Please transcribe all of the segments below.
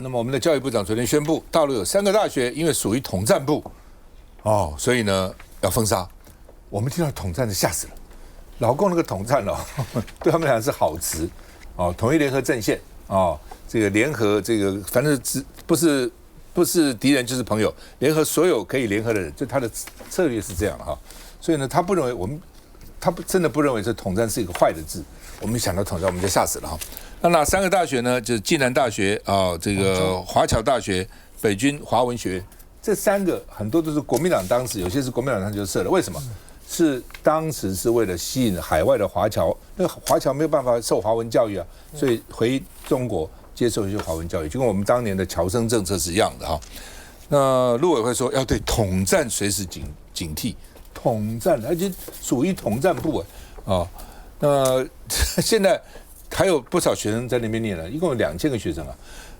那么我们的教育部长昨天宣布，大陆有3个大学因为属于统战部，所以呢要封杀。我们听到统战就吓死了，老共那个统战对他们来讲是好词统一联合阵线这个联合这个反正不是敌人就是朋友，联合所有可以联合的人，就他的策略是这样所以呢他不认为他真的不认为这统战是一个坏的字。我们想到统战我们就吓死了那哪3个大学呢？就是暨南大学这个华侨大学、北军华文学院，这3个很多都是国民党当时有些是国民党当时就设了，为什么？是当时是为了吸引海外的华侨，因为华侨没有办法受华文教育所以回中国接受一些华文教育，就跟我们当年的侨生政策是一样的那陆委会说要对统战随时警惕，统战而且属于统战部那现在还有不少学生在那边念了，一共有2000个学生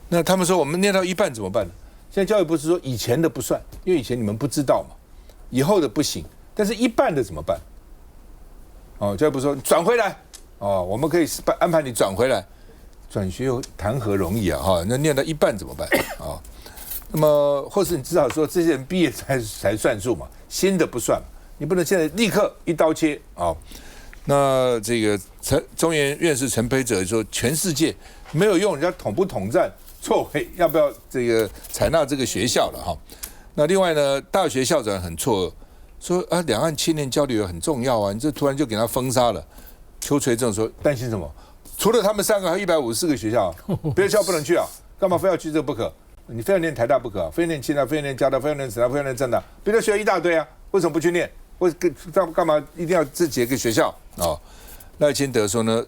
那他们说我们念到一半怎么办呢？现在教育部是说以前的不算，因为以前你们不知道嘛，以后的不行，但是一半的怎么办？教育部说转回来我们可以安排你转回来，转学又谈何容易那念到一半怎么办那么或是你至少说这些人毕业才算数嘛，新的不算，你不能现在立刻一刀切那这个中研院士陈培哲说，全世界没有用人家统不统战错位，要不要这个采纳这个学校了那另外呢，大学校长很错愕，说两岸青年交流很重要你这突然就给他封杀了。邱垂正说担心什么？除了他们3个，还有154个学校别的校不能去干嘛非要去这个不可？你非要念台大不可非要念清大，非要念交大，非要念成大，非要念政大，别的学校一大堆为什么不去念？干嘛一定要这几个学校赖清德说呢，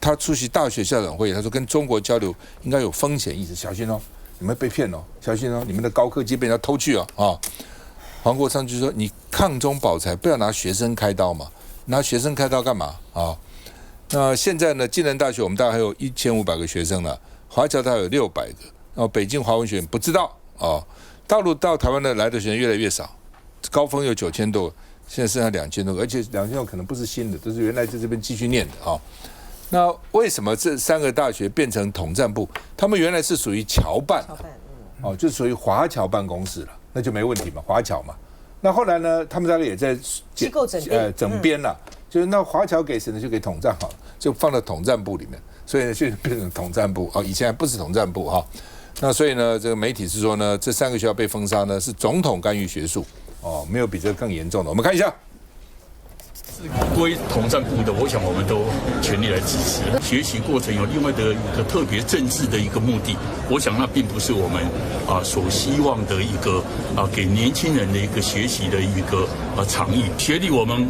他出席大学校长会，他说跟中国交流应该有风险意识，小心你们被骗小心你们的高科技被人家偷去黄国昌就说你抗中保台，不要拿学生开刀嘛，拿学生开刀干嘛那现在呢，暨南大学我们大概还有1500个学生了，华侨大概有600个，北京华文学院不知道大陆到台湾的来的学生越来越少，高峰有9000多，现在剩下2000多个，而且2000多可能不是新的，都是原来在这边继续念的那为什么这3个大学变成统战部？他们原来是属于侨办就属于华侨办公室了，那就没问题嘛，华侨嘛。那后来呢，他们大概也在机构整编了，就是那华侨给谁呢？就给统战好了，就放到统战部里面，所以呢就变成统战部以前还不是统战部那所以呢，这个媒体是说呢，这3个学校被封杀呢是总统干预学术没有比这个更严重的。我们看一下。归统战部的，我想我们都全力来支持。学习过程有另外的一个特别政治的一个目的，我想那并不是我们所希望的一个给年轻人的一个学习的一个倡议。学历我们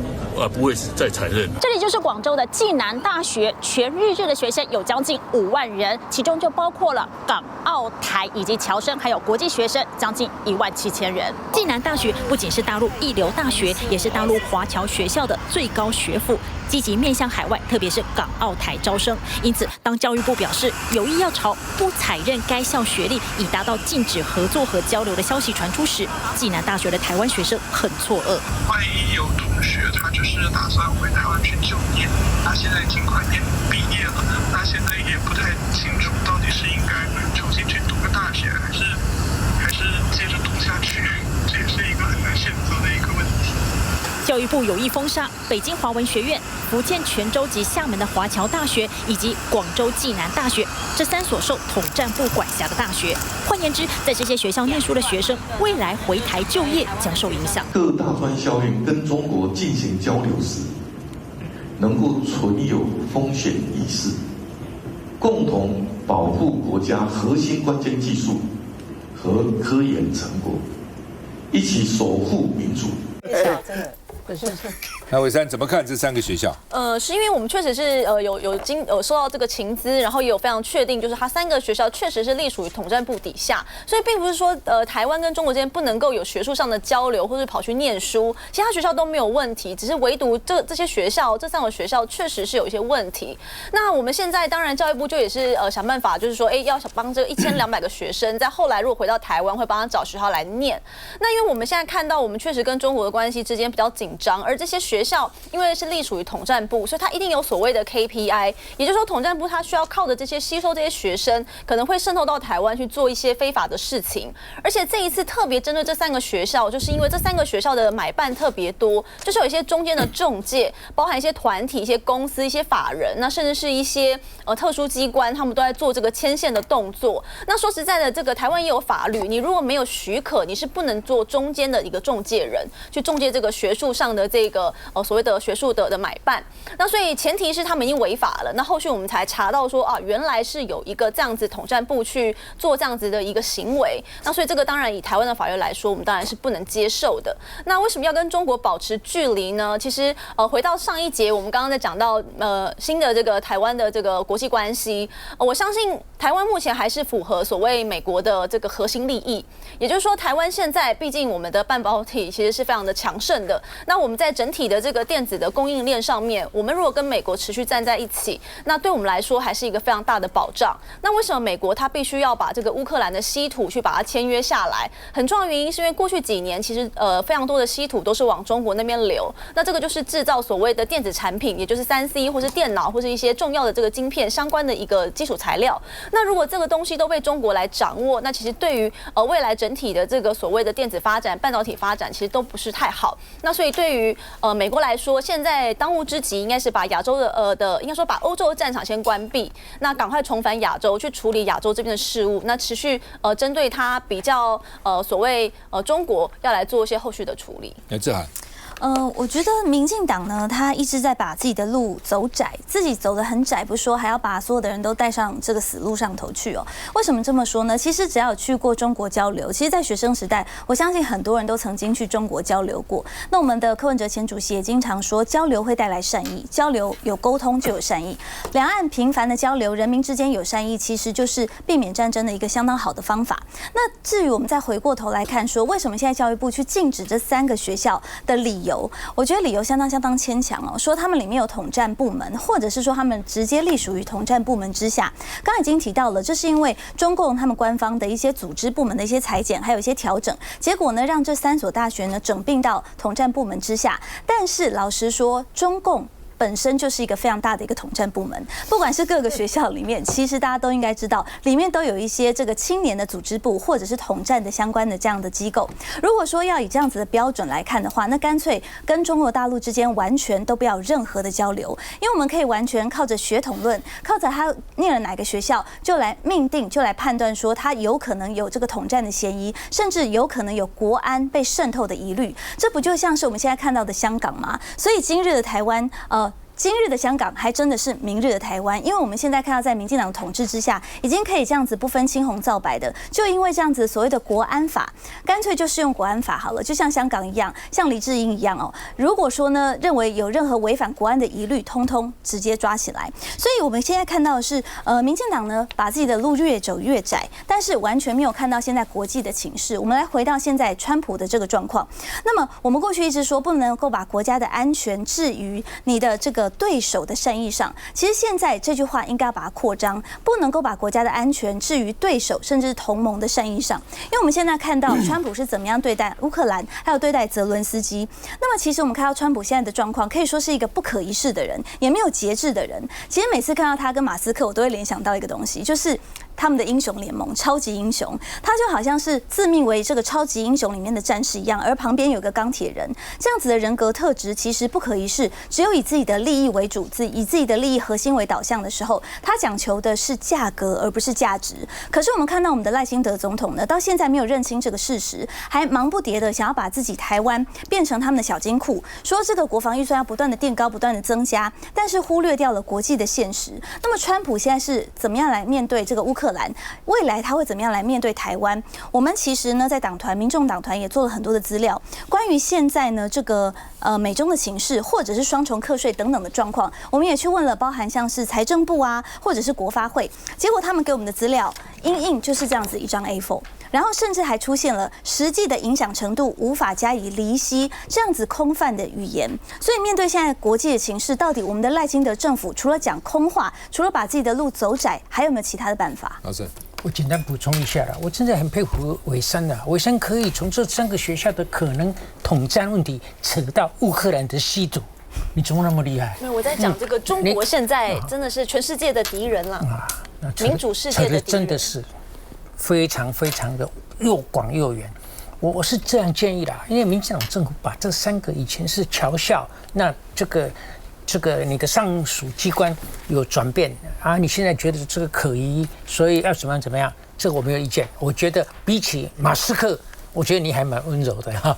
不会再承认。这里就是广州的暨南大学，全日制的学生有将近5万人，其中就包括了港、澳、台以及侨生，还有国际学生将近17000人。暨南大学不仅是大陆一流大学，也是大陆华侨学校的最高学府，积极面向海外，特别是港澳台招生。因此，当教育部表示有意要朝不采认该校学历，以达到禁止合作和交流的消息传出时，暨南大学的台湾学生很错愕。万一有同学他就是打算回台湾去就业，那现在已经快念毕业了，那现在也不太清楚到底是应该重新去读个大学，还是接着读下去，这也是一个很难选择的一个问题。教育部有意封杀北京华文学院、福建泉州及厦门的华侨大学，以及广州暨南大学这3所受统战部管辖的大学。换言之，在这些学校念书的学生，未来回台就业将受影响。各大专校院跟中国进行交流时，能够存有风险意识，共同保护国家核心关键技术和科研成果，一起守护民主。真的。那伟山怎么看这3个学校？是因为我们确实是有收到这个情资，然后也有非常确定，就是它3个学校确实是隶属于统战部底下，所以并不是说台湾跟中国之间不能够有学术上的交流，或是跑去念书，其他学校都没有问题，只是唯独这些学校这3个学校确实是有一些问题。那我们现在当然教育部就也是想办法，就是说要想帮这个1200个学生，在后来如果回到台湾会帮他找学校来念。那因为我们现在看到我们确实跟中国的关系之间比较紧张，而这些学学校因为是隶属于统战部，所以它一定有所谓的 KPI， 也就是说统战部它需要靠着这些吸收这些学生，可能会渗透到台湾去做一些非法的事情。而且这一次特别针对这3个学校，就是因为这3个学校的买办特别多，就是有一些中间的中介，包含一些团体、一些公司、一些法人，那甚至是一些特殊机关，他们都在做这个牵线的动作。那说实在的，这个台湾也有法律，你如果没有许可，你是不能做中间的一个中介人，去中介这个学术上的这个所谓的学术的买办。那所以前提是他们已经违法了，那后续我们才查到说啊，原来是有一个这样子统战部去做这样子的一个行为。那所以这个当然以台湾的法律来说，我们当然是不能接受的。那为什么要跟中国保持距离呢？其实回到上一节，我们刚刚在讲到新的这个台湾的这个国际关系，我相信台湾目前还是符合所谓美国的这个核心利益，也就是说，台湾现在毕竟我们的半导体其实是非常的强盛的。那我们在整体的这个电子的供应链上面，我们如果跟美国持续站在一起，那对我们来说还是一个非常大的保障。那为什么美国它必须要把这个乌克兰的稀土去把它签约下来？很重要的原因是因为过去几年其实非常多的稀土都是往中国那边流，那这个就是制造所谓的电子产品，也就是3C 或是电脑或是一些重要的这个晶片相关的一个基础材料。那如果这个东西都被中国来掌握，那其实对于未来整体的这个所谓的电子发展、半导体发展，其实都不是太好。那所以对于美国来说，现在当务之急应该是把亚洲的应该说把欧洲的战场先关闭，那赶快重返亚洲去处理亚洲这边的事务，那持续针对它比较所谓中国要来做一些后续的处理。志涵。我觉得民进党呢，他一直在把自己的路走窄，自己走得很窄不说，还要把所有的人都带上这个死路上头去哦。为什么这么说呢？其实只要有去过中国交流，其实在学生时代，我相信很多人都曾经去中国交流过。那我们的柯文哲前主席也经常说，交流会带来善意，交流有沟通就有善意。两岸频繁的交流，人民之间有善意，其实就是避免战争的一个相当好的方法。那至于我们再回过头来看说，为什么现在教育部去禁止这3个学校的理由？我觉得理由相当牵强哦，说他们里面有统战部门，或者是说他们直接隶属于统战部门之下。刚刚已经提到了，这是因为中共他们官方的一些组织部门的一些裁剪，还有一些调整，结果呢，让这3所大学呢整并到统战部门之下。但是老实说，中共本身就是一个非常大的一个统战部门，不管是各个学校里面，其实大家都应该知道，里面都有一些这个青年的组织部或者是统战的相关的这样的机构。如果说要以这样子的标准来看的话，那干脆跟中国大陆之间完全都不要有任何的交流，因为我们可以完全靠着学统论，靠着他念了哪个学校就来命定，就来判断说他有可能有这个统战的嫌疑，甚至有可能有国安被渗透的疑虑。这不就像是我们现在看到的香港吗？所以今日的台湾，今日的香港还真的是明日的台湾，因为我们现在看到在民进党统治之下，已经可以这样子不分青红皂白的，就因为这样子所谓的国安法，干脆就适用国安法好了，就像香港一样，像黎智英一样哦。如果说呢，认为有任何违反国安的疑虑，通通直接抓起来。所以我们现在看到的是，民进党呢把自己的路越走越窄，但是完全没有看到现在国际的情势。我们来回到现在川普的这个状况，那么我们过去一直说不能够把国家的安全置于你的这个对手的善意上，其实现在这句话应该要把它扩张，不能够把国家的安全置于对手甚至是同盟的善意上。因为我们现在看到川普是怎么样对待乌克兰，还有对待泽伦斯基。那么其实我们看到川普现在的状况，可以说是一个不可一世的人，也没有节制的人。其实每次看到他跟马斯克，我都会联想到一个东西，就是他们的英雄联盟，超级英雄，他就好像是自命为这个超级英雄里面的战士一样，而旁边有个钢铁人，这样子的人格特质其实不可一世。只有以自己的利益为主，以自己的利益核心为导向的时候，他讲求的是价格而不是价值。可是我们看到我们的赖清德总统呢，到现在没有认清这个事实，还忙不迭的想要把自己台湾变成他们的小金库，说这个国防预算要不断的垫高，不断的增加，但是忽略掉了国际的现实。那么川普现在是怎么样来面对这个乌克兰？未来他会怎么样来面对台湾？我们其实呢，在党团、民众党团也做了很多的资料，关于现在呢这个美中的情势，或者是双重课税等等的状况，我们也去问了，包含像是财政部啊，或者是国发会，结果他们给我们的资料，因就是这样子一张 A4。然后甚至还出现了实际的影响程度无法加以厘析这样子空泛的语言。所以面对现在国际的情势，到底我们的赖清德政府除了讲空话，除了把自己的路走窄，还有没有其他的办法？老师，我简单补充一下啦，我真的很佩服伟山的，伟山可以从这3个学校的可能统战问题扯到乌克兰的吸毒，你怎么那么厉害？没有，我在讲这个中国现在真的是全世界的敌人了，民主世界的敌人，真的是非常非常的又广又远。我是这样建议啦，因为民进党政府把这3个以前是侨校，那这个你的上属机关有转变啊，你现在觉得这个可疑，所以要怎么样？这个我没有意见。我觉得比起马斯克，我觉得你还蛮温柔的哈。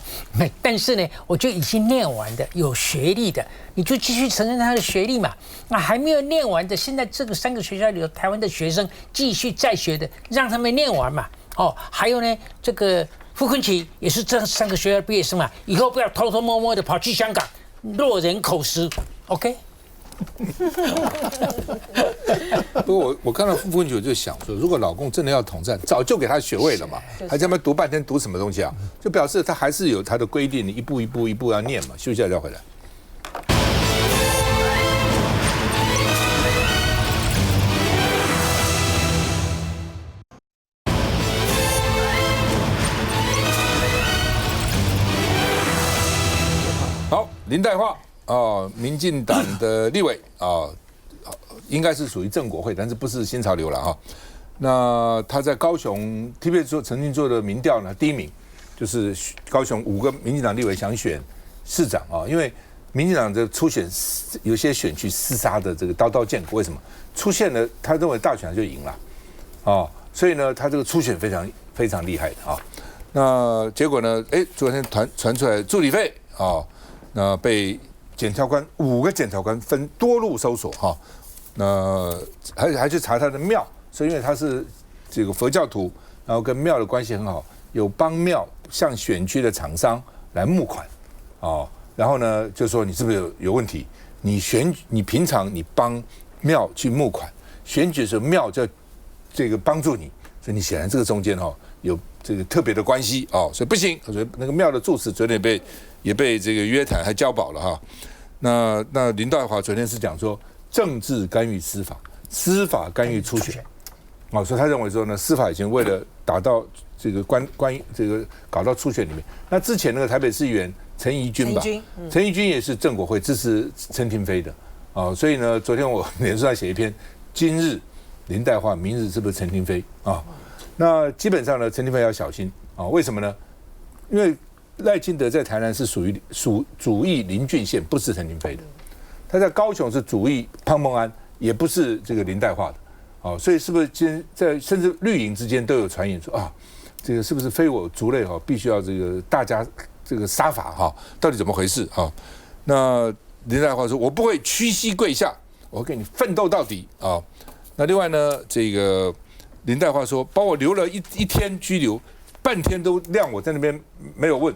但是呢，我觉得已经念完的、有学历的，你就继续承认他的学历嘛。那还没有念完的，现在这个3个学校里有台湾的学生继续在学的，让他们念完嘛。哦，还有呢，这个傅昆萁也是这3个学校毕业生嘛，以后不要偷偷摸摸的跑去香港，落人口实。OK， 不过我看到傅昆萁就想说，如果老公真的要统战，早就给他学位了嘛，还在那边读半天，读什么东西啊？就表示他还是有他的规定，一步一步要念嘛。休息一下再回来。好，林岱樺。民进党的立委应该是属于正国会，但是不是新潮流了哈。那他在高雄 TVB 曾经做的民调呢，第1名就是高雄5个民进党立委想选市长啊，因为民进党的初选有些选区厮杀的这个刀刀见骨，为什么出现了？他认为大选就赢了所以呢，他这个初选非常厉害的啊。那结果呢？昨天传出来助理费那被检察官5个检察官分多路搜索哈，那还去查他的庙，所以因为他是这个佛教徒，然后跟庙的关系很好，有帮庙向选区的厂商来募款然后呢就说你是不是有问题？你平常你帮庙去募款，选举的时候庙就这个帮助你，所以你显然这个中间有这个特别的关系所以不行，所以那个庙的住持昨天也被这个约谈还交保了哈。那林岱樺昨天是讲说政治干预司法，司法干预初选所以他认为说呢，司法已经为了达到这个这个搞到初选里面。那之前那个台北市议员陈怡君吧，陈怡君也是正国会支持陈亭妃的所以呢，昨天我脸书上写一篇，今日林岱樺，明日是不是陈亭妃那基本上呢，陈亭妃要小心为什么呢？因为赖清德在台南是属于主义林俊宪，不是陈亭妃的；他在高雄是主义潘孟安，也不是这个林岱樺的。所以是不是今天在甚至绿营之间都有传言说这个是不是非我族类必须要这个大家这个杀伐到底怎么回事那林岱樺说：“我不会屈膝跪下，我会跟你奋斗到底那另外呢，这个林岱樺说，把我留了一天拘留，半天都让我在那边没有问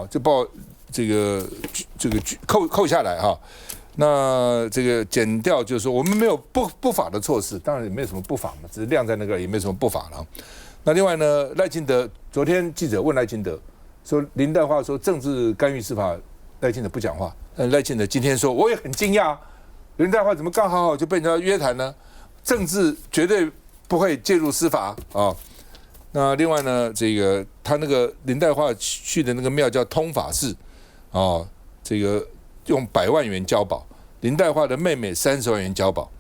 就把我这个扣下来那这个检调就是说，我们没有不法的措施，当然也没有什么不法嘛，只是晾在那个也没有什么不法了。那另外呢，赖清德昨天记者问赖清德说，林岱樺说政治干预司法，赖清德不讲话。赖清德今天说，我也很惊讶，林岱樺怎么刚好就被人家约谈呢？政治绝对不会介入司法那另外呢，这个他那个林岱樺去的那个庙叫通法寺这个用100万元交保，林岱樺的妹妹30万元交保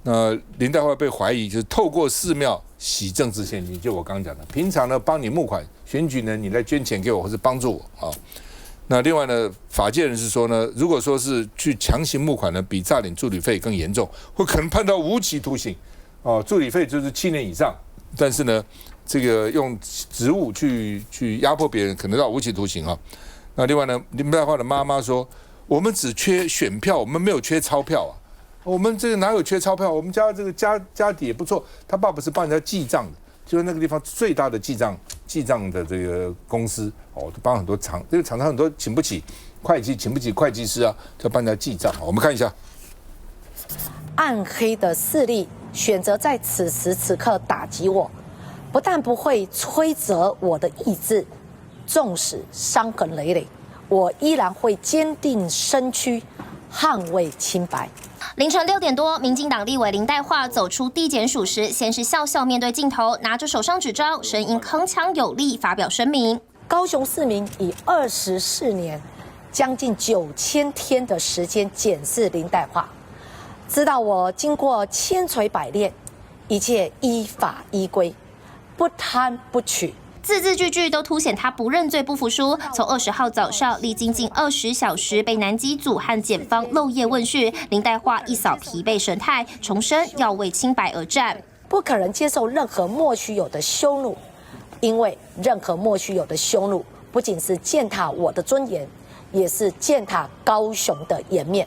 那林岱樺被怀疑就是透过寺庙洗政治现金，就我刚刚讲的，平常呢帮你募款，选举呢你来捐钱给我或是帮助我那另外呢，法界人士说呢，如果说是去强行募款呢，比诈领助理费更严重，会可能判到无期徒刑助理费就是7年以上，但是呢，这个用职务去压迫别人，可能到无期徒刑那另外呢，林岱樺的妈妈说，我们只缺选票，我们没有缺钞票我们这个哪有缺钞票？我们家这个家底也不错，他爸爸是帮人家记账的，就是那个地方最大的记账的这个公司都帮很多这个厂商很多请不起会计，请不起会计师就帮人家记账我们看一下，暗黑的势力选择在此时此刻打击我，不但不会摧折我的意志，纵使伤痕累累，我依然会坚定身躯，捍卫清白。凌晨6点多，民进党立委林岱樺走出地检署时，先是笑笑面对镜头，拿着手上纸张，声音铿锵有力，发表声明：高雄市民以24年，将近9000天的时间检视林岱樺，知道我经过千锤百炼，一切依法依规，不贪不取。字字句句都凸显他不认罪、不服输。从20号早上历经近20小时被南基组和检方漏夜问讯，林岱樺一扫疲惫神态，重申要为清白而战，不可能接受任何莫须有的羞辱，因为任何莫须有的羞辱，不仅是践踏我的尊严，也是践踏高雄的颜面。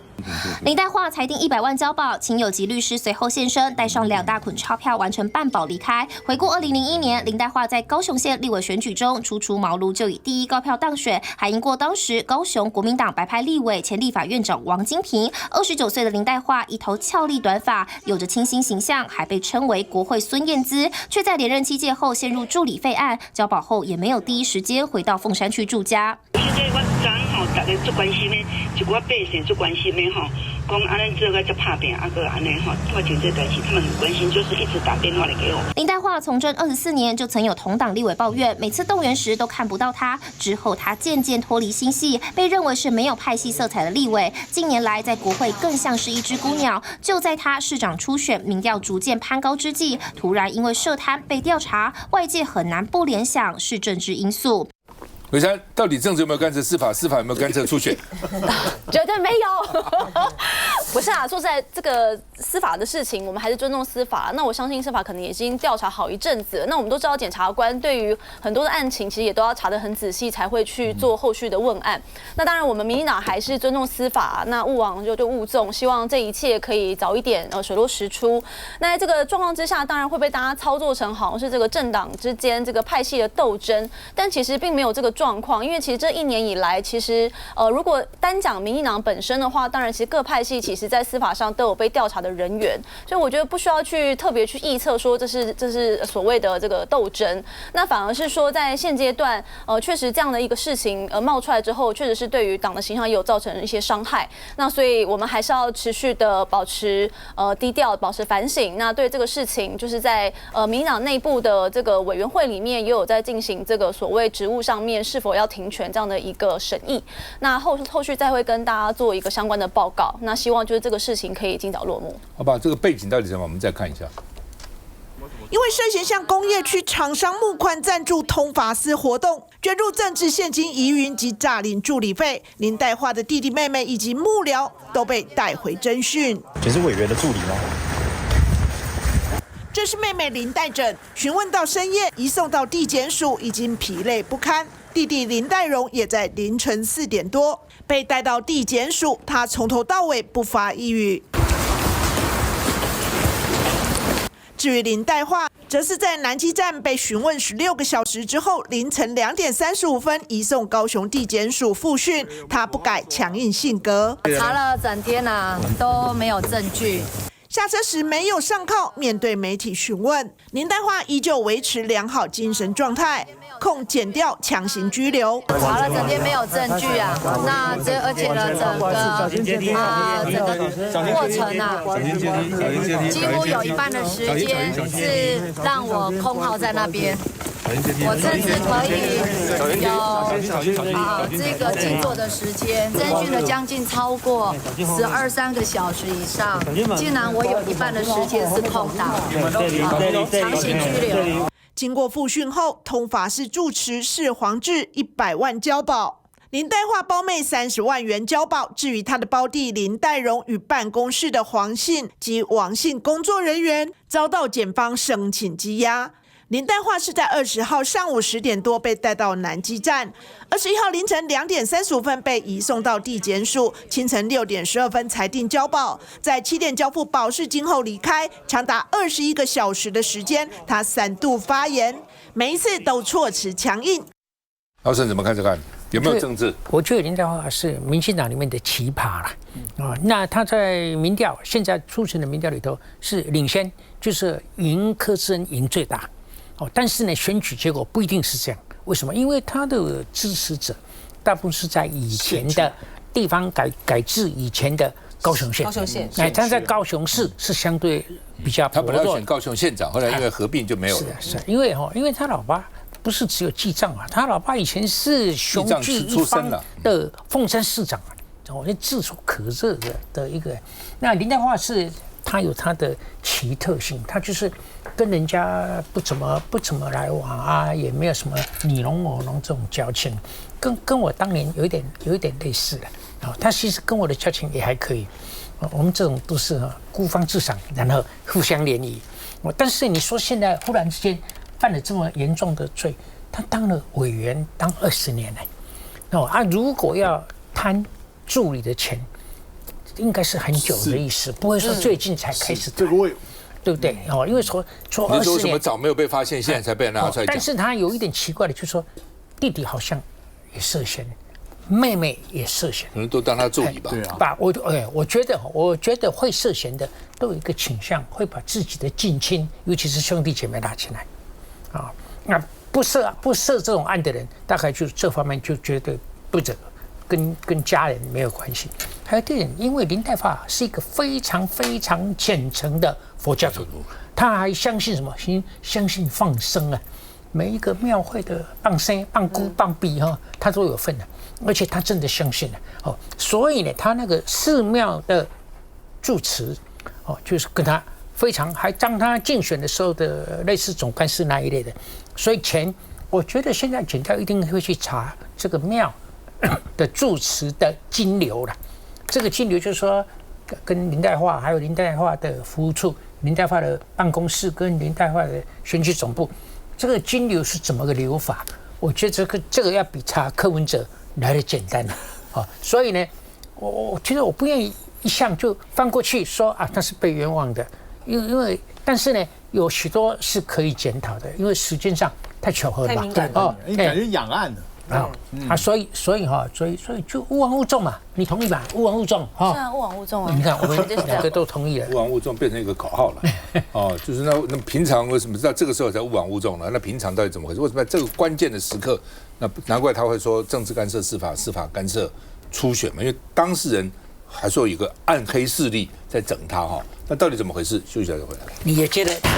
林岱樺裁定100万交保，亲友及律师随后现身，带上2大捆钞票，完成办保离开。回顾2001年，林岱樺在高雄县立委选举中初出茅庐，就以第一高票当选，还赢过当时高雄国民党白派立委、前立法院长王金平。29岁的林岱樺一头俏丽短发，有着清新形象，还被称为国会孙燕姿，却在连任期届后陷入助理费案，交保后也没有第一时间回到凤山区住家。大家最关心的，一寡百姓最关心的吼，讲安尼做个才拍拼，个安尼吼，发生这代志，他们很关心，就是一直打电话来给我。林岱樺从政24年，就曾有同党立委抱怨，每次动员时都看不到他。之后他渐渐脱离新系，被认为是没有派系色彩的立委。近年来在国会更像是一只孤鸟。就在他市长初选民调逐渐攀高之际，突然因为涉贪被调查，外界很难不联想是政治因素。伟山，到底政治有没有干涉司法？司法有没有干涉初选？绝对没有。不是啊，说实在，这个司法的事情，我们还是尊重司法。那我相信司法可能已经调查好一阵子了。那我们都知道，检察官对于很多的案情，其实也都要查得很仔细，才会去做后续的问案。那当然，我们民进党还是尊重司法，那勿往就勿纵，希望这一切可以早一点水落石出。那在这个状况之下，当然会被大家操作成好像是这个政党之间这个派系的斗争，但其实并没有这个状况。因为其实这1年以来，其实如果单讲民进党本身的话，当然其实各派系其实在司法上都有被调查的人员，所以我觉得不需要去特别去臆测说这是所谓的这个斗争。那反而是说在现阶段，确实这样的一个事情冒出来之后，确实是对于党的形象也有造成一些伤害。那所以我们还是要持续的保持低调，保持反省。那对这个事情，就是在民进党内部的这个委员会里面，也有在进行这个所谓职务上面是否要停权这样的一个审议。那后续再会跟大家做一个相关的报告。那希望就是这个事情可以尽早落幕。好吧，这个背景到底是什么？我们再看一下。因为涉嫌向工业区厂商募款赞助通法司活动，卷入政治现金疑云及诈领助理费，林岱樺的弟弟妹妹以及幕僚都被带回侦讯。你是委员的助理吗？这是妹妹林岱整，询问到深夜，移送到地检署，已经疲累不堪。弟弟林岱荣也在凌晨4点多被带到地检署，他从头到尾不发一语。至于林岱樺，则是在南基站被询问16个小时之后，凌晨2点35分移送高雄地检署复讯。他不改强硬性格，查了整天啊，都没有证据。下车时没有上铐，面对媒体询问，林岱樺依旧维持良好精神状态，控检调强行拘留。查了整天没有证据啊，那而且呢，整个过程啊，几乎有一半的时间是让我空耗在那边。我甚至可以有这个静坐的时间，侦讯了将近超过13个小时以上，竟然我有一半的时间是空档，强行拘留。经过复讯后，通法司住持释黄志100万交保，林岱樺胞妹30万元交保。至于他的胞弟林岱荣与办公室的黄姓及王姓工作人员，遭到检方申请羁押。林岱樺是在20号上午10点多被带到南基站，21号凌晨2点35分被移送到地检署，清晨6点12分裁定交保，在7点交付保释金后离开，长达21个小时的时间，他3度发言，每一次都措辞强硬。老沈怎么看这个？有没有政治？我觉得林岱樺是民进党里面的奇葩啦。那他在民调现在出现的民调里头是领先，就是赢柯志恩赢最大。但是呢，选举结果不一定是这样。为什么？因为他的支持者大部分是在以前的地方改制以前的高雄县。哎，他在高雄市是相对比较他本来要选高雄县长，后来因为合并就没有了。是因为他老爸不是只有记账啊，他老爸以前是雄踞一方的凤山市长啊，我觉得炙手可热的一个。那林黛华是他有他的奇特性，他就是跟人家不怎么来往啊，也没有什么你侬我侬这种交情，跟我当年有一点类似的啊。他其实跟我的交情也还可以，我们这种都是孤芳自赏，然后互相联谊。但是你说现在忽然之间犯了这么严重的罪，他当了委员当20年了，如果要贪助理的钱，应该是很久的意思，不会说最近才开始谈，对不对？因为说20年，你说为什么早没有被发现，现在才被拿出来讲？但是他有一点奇怪的，就是说弟弟好像也涉嫌，妹妹也涉嫌，可能都当他助理吧。对啊，我觉得会涉嫌的都有一个倾向，会把自己的近亲，尤其是兄弟姐妹拉进来，啊，那不涉这种案的人，大概就这方面就觉得不准。跟家人没有关系，还有一点，因为林黛华是一个非常非常虔诚的佛教徒，他还相信什么？相信放生啊，每一个庙会的放生、放菇、放币他都有份的，而且他真的相信了所以呢，他那个寺庙的住持就是跟他非常，还当他竞选的时候的类似总干事那一类的，所以我觉得现在检调一定会去查这个庙的住持的金流了，这个金流就是说，跟林黛华还有林黛华的服务处、林黛华的办公室跟林黛华的选举总部，这个金流是怎么个流法？我觉得这个要比查柯文哲来的简单所以呢，我觉得我不愿意一向就翻过去说啊，他是被冤枉的，因为但是呢，有许多是可以检讨的，因为时间上太巧合了嘛，感觉养案了。所以就勿枉勿纵嘛，你同意吧？勿枉勿纵是啊，勿枉勿纵啊！你看我们两个都同意了，勿枉勿纵变成一个口号了就是那平常为什么到这个时候才勿枉勿纵呢？那平常到底怎么回事？为什么在这个关键的时刻，那难怪他会说政治干涉司法，司法干涉初选嘛？因为当事人还说有一个暗黑势力在整他那到底怎么回事？休息一下就回来。你也觉得他？